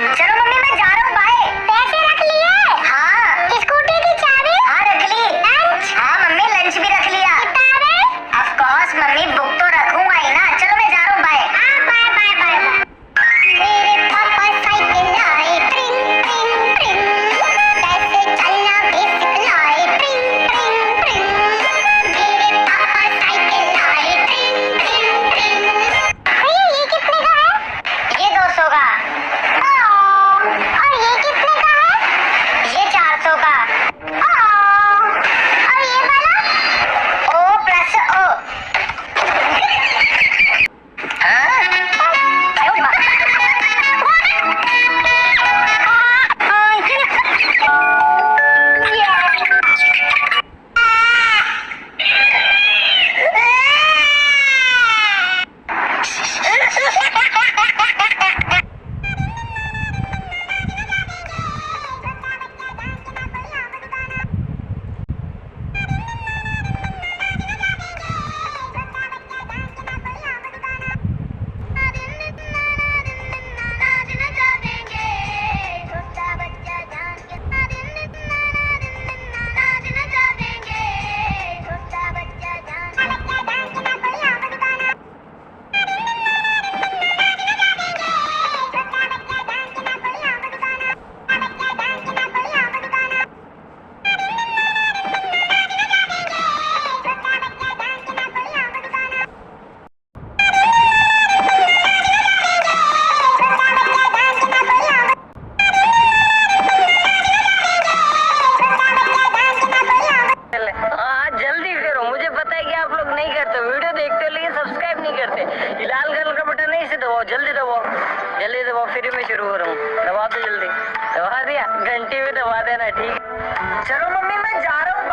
चलो मम्मी मैं जा रहा हूँ, बाय। पैसे रख लिए? हाँ। स्कूटी की चाबी? हाँ रख ली। लंच? हाँ मम्मी लंच भी रख लिया। किताबें? ऑफ कोर्स मम्मी, बुक तो रखूंगा ही ना। चलो मैं जा रहा हूँ, बाय। हाँ बाय बाय बाय बाय। मेरे पापा साइकिल लाए, ट्रिंग ट्रिंग ट्रिंग, कैसे चलना भी सिखलाए, ट्रिंग ट्रिंग ट्रिंग। मेरे पापा साइकिल लाए, ट्रिंग ट्रिंग ट्रिंग। भैया ये कितने का है? ये 200 का। और ये कितने का है? ये 400 का। और ये वाला? O plus O. जल्दी करो, मुझे पता है कि आप लोग नहीं करते, वीडियो देखते हो लेकिन सब्सक्राइब नहीं करते। ये लाल कलर का बटन है, इसे दबाओ, जल्दी दबाओ, जल्दी दबाओ, फिर मैं शुरू करूँ। दबा दो जल्दी, दबा दिया, घंटी भी दबा देना, ठीक है। चलो मम्मी मैं जा रहा हूँ।